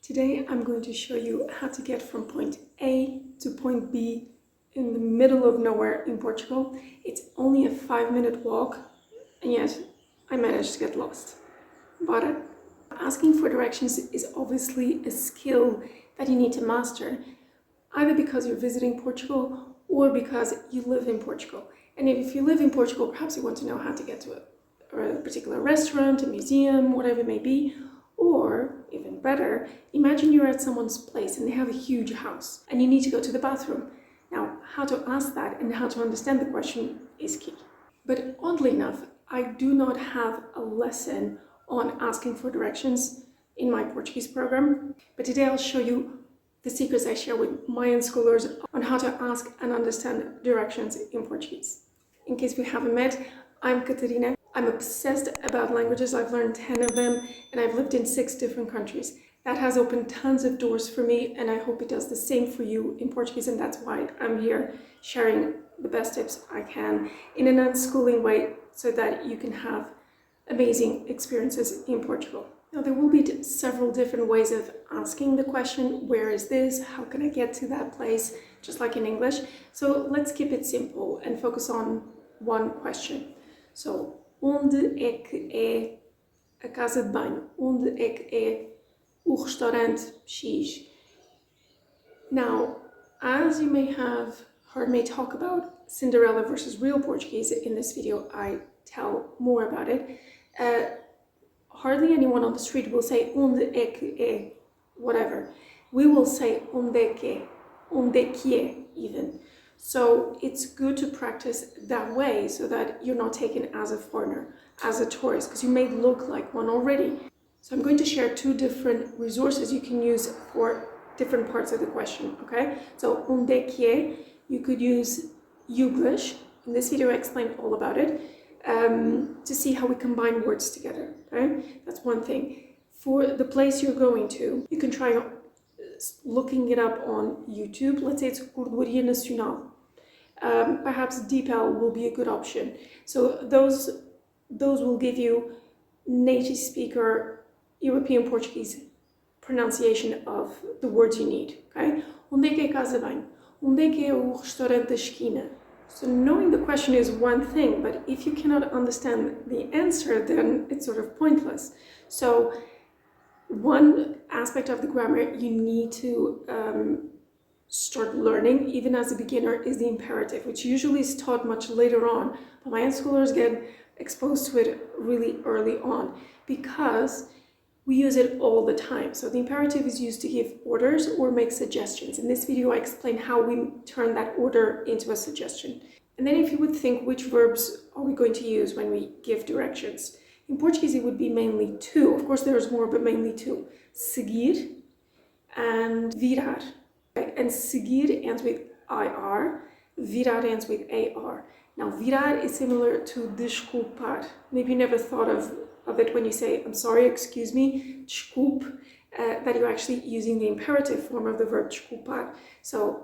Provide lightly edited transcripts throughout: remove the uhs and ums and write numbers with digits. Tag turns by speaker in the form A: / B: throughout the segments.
A: Today I'm going to show you how to get from point A to point B in the middle of nowhere in Portugal. It's only a 5-minute walk, and yet I managed to get lost. But asking for directions is obviously a skill that you need to master, either because you're visiting Portugal or because you live in Portugal. And if you live in Portugal, perhaps you want to know how to get to a particular restaurant, a museum, whatever it may be. Or, even better, imagine you're at someone's place and they have a huge house and you need to go to the bathroom. Now, how to ask that and how to understand the question is key. But oddly enough, I do not have a lesson on asking for directions in my Portuguese program. But today I'll show you the secrets I share with my unschoolers on how to ask and understand directions in Portuguese. In case we haven't met, I'm Catarina. I'm obsessed about languages. I've learned 10 of them and I've lived in 6 different countries. That has opened tons of doors for me, and I hope it does the same for you in Portuguese, and that's why I'm here sharing the best tips I can in an unschooling way so that you can have amazing experiences in Portugal. Now, there will be several different ways of asking the question, where is this? How can I get to that place? Just like in English. So let's keep it simple and focus on one question. So, onde é que é a casa de banho? Onde é que é o restaurante X? Now, as you may have heard me talk about Cinderella versus real Portuguese in this video, I tell more about it. Hardly anyone on the street will say onde é que é whatever. We will say onde é que é even. So it's good to practice that way so that you're not taken as a foreigner, as a tourist, because you may look like one already. So I'm going to share 2 different resources you can use for different parts of the question, okay? So onde é que é, you could use Youglish. In this video I explain all about it, to see how we combine words together, okay? That's one thing. For the place you're going to, you can try looking it up on YouTube. Let's say it's Gordoaria Nacional. Perhaps DeepL will be a good option. So those will give you native speaker European Portuguese pronunciation of the words you need. Okay? Onde é que é a casa de banho? Onde é que é o restaurante da esquina? So knowing the question is one thing, but if you cannot understand the answer, then it's sort of pointless. So one aspect of the grammar you need to start learning, even as a beginner, is the imperative, which usually is taught much later on. But my unschoolers get exposed to it really early on because we use it all the time. So the imperative is used to give orders or make suggestions. In this video, I explain how we turn that order into a suggestion. And then if you would think, which verbs are we going to use when we give directions? In Portuguese, it would be mainly 2. Of course, there's more, but mainly 2. Seguir and virar. And seguir ends with IR, virar ends with AR. Now, virar is similar to desculpar. Maybe you never thought of it when you say, I'm sorry, excuse me, desculpe, that you're actually using the imperative form of the verb desculpar. So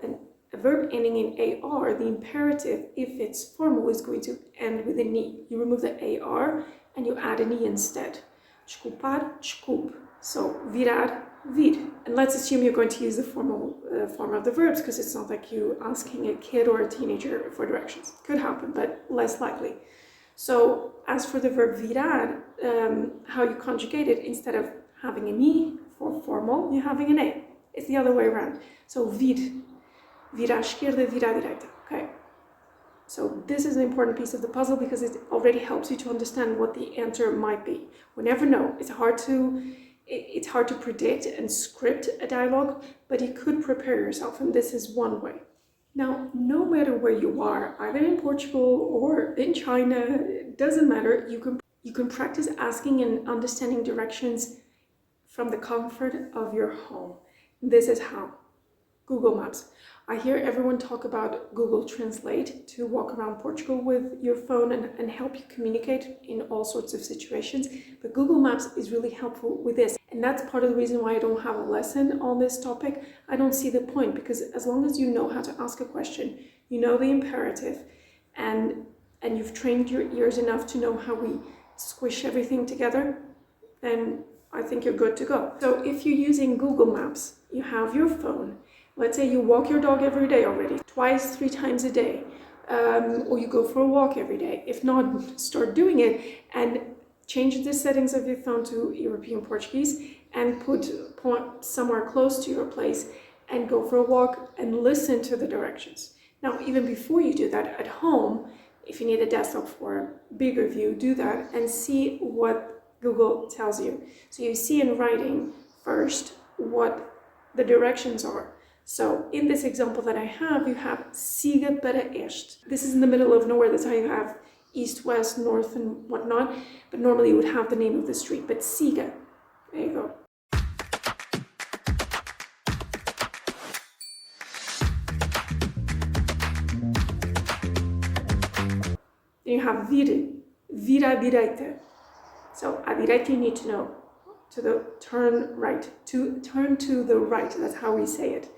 A: a verb ending in AR, the imperative, if it's formal, is going to end with an E. You remove the AR and you add an E instead. Desculpar, desculpe. So, virar, vir. And let's assume you're going to use the formal form of the verbs, because it's not like you asking a kid or a teenager for directions. Could happen, but less likely. So, as for the verb virar, how you conjugate it, instead of having an E for formal, you're having an A. It's the other way around. So, vir. Vir à esquerda, vir à direita. Okay. So this is an important piece of the puzzle because it already helps you to understand what the answer might be. We never know. It's hard to predict and script a dialogue, but you could prepare yourself, and this is one way. Now, no matter where you are, either in Portugal or in China, it doesn't matter. You can practice asking and understanding directions from the comfort of your home. This is how. Google Maps. I hear everyone talk about Google Translate to walk around Portugal with your phone and help you communicate in all sorts of situations. But Google Maps is really helpful with this. And that's part of the reason why I don't have a lesson on this topic. I don't see the point, because as long as you know how to ask a question, you know the imperative, and you've trained your ears enough to know how we squish everything together, then I think you're good to go. So if you're using Google Maps, you have your phone. Let's say you walk your dog every day already, twice, 3 times a day, or you go for a walk every day. If not, start doing it and change the settings of your phone to European Portuguese and put somewhere close to your place and go for a walk and listen to the directions. Now, even before you do that at home, if you need a desktop for a bigger view, do that and see what Google tells you. So you see in writing first what the directions are. So in this example that I have, you have siga para este. This is in the middle of nowhere. That's how you have east, west, north, and whatnot. But normally you would have the name of the street. But siga, there you go. Then you have vira à direita. So à direita you need to know. Turn right, to turn to the right, that's how we say it.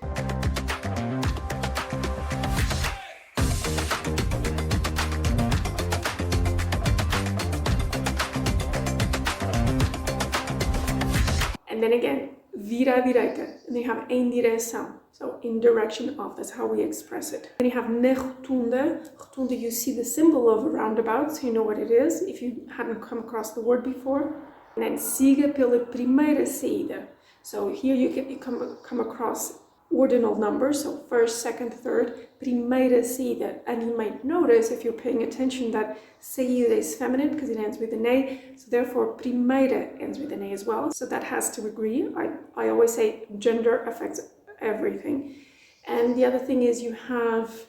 A: And then again, vira à direita, and they have em direção, so in direction of, that's how we express it. Then you have na rotunda. Rotunda, you see the symbol of a roundabout, so you know what it is if you hadn't come across the word before. And then siga pela primeira saída. So here you come across ordinal numbers, so first, second, third, primeira saída. And you might notice, if you're paying attention, that saída is feminine because it ends with an A, so therefore primeira ends with an A as well. So that has to agree. I always say gender affects everything. And the other thing is you have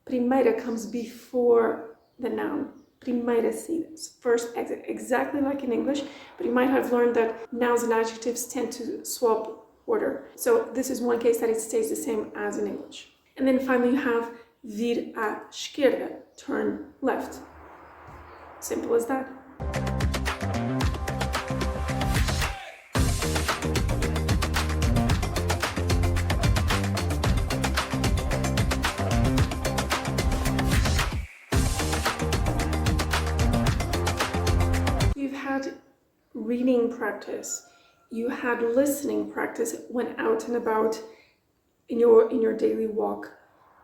A: primeira comes before the noun. Primeira saída, first exit, exactly like in English, but you might have learned that nouns and adjectives tend to swap order. So this is one case that it stays the same as in English. And then finally you have vir à esquerda, turn left. Simple as that. Reading practice, you had listening practice when out and about in your daily walk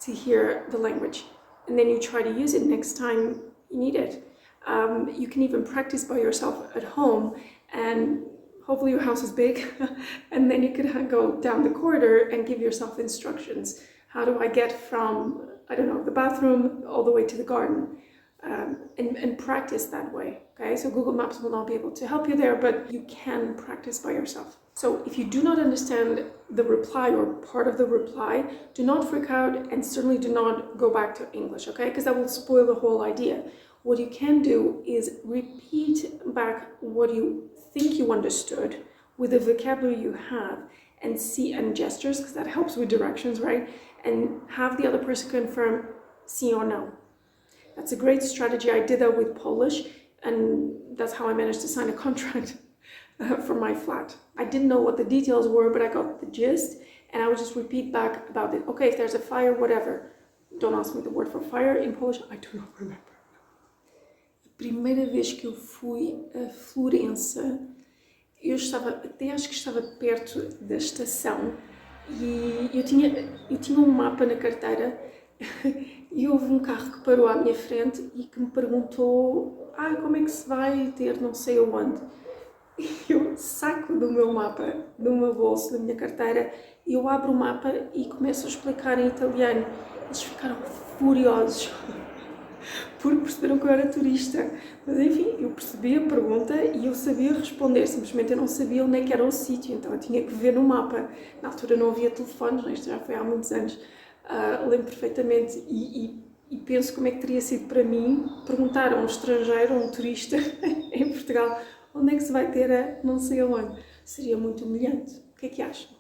A: to hear the language, and then you try to use it next time you need it. You can even practice by yourself at home, and hopefully your house is big, and then you could go down the corridor and give yourself instructions. How do I get from, I don't know, the bathroom all the way to the garden? And practice that way, okay? So Google Maps will not be able to help you there, but you can practice by yourself. So if you do not understand the reply or part of the reply, do not freak out and certainly do not go back to English, okay? Because that will spoil the whole idea. What you can do is repeat back what you think you understood with the vocabulary you have and gestures, because that helps with directions, right? And have the other person confirm sim or no. That's a great strategy. I did that with Polish, and that's how I managed to sign a contract for my flat. I didn't know what the details were, but I got the gist, and I would just repeat back about it. Okay, if there's a fire, whatever. Don't ask me the word for fire in Polish. I do not remember. A primeira vez que eu fui a Florence, acho que estava perto da estação, e eu tinha um mapa na carteira. E houve um carro que parou à minha frente e que me perguntou como é que se vai ter não sei aonde. E eu saco do meu mapa, do meu bolso, da minha carteira, e eu abro o mapa e começo a explicar em italiano. Eles ficaram furiosos porque perceberam que eu era turista. Mas enfim, eu percebi a pergunta e eu sabia responder, simplesmente eu não sabia onde é que era o sítio, então eu tinha que ver no mapa. Na altura não havia telefones, isto já foi há muitos anos. Lembro perfeitamente e penso como é que teria sido para mim perguntar a um estrangeiro, a um turista em Portugal, onde é que se vai ter a não sei aonde. Seria muito humilhante. O que é que acham?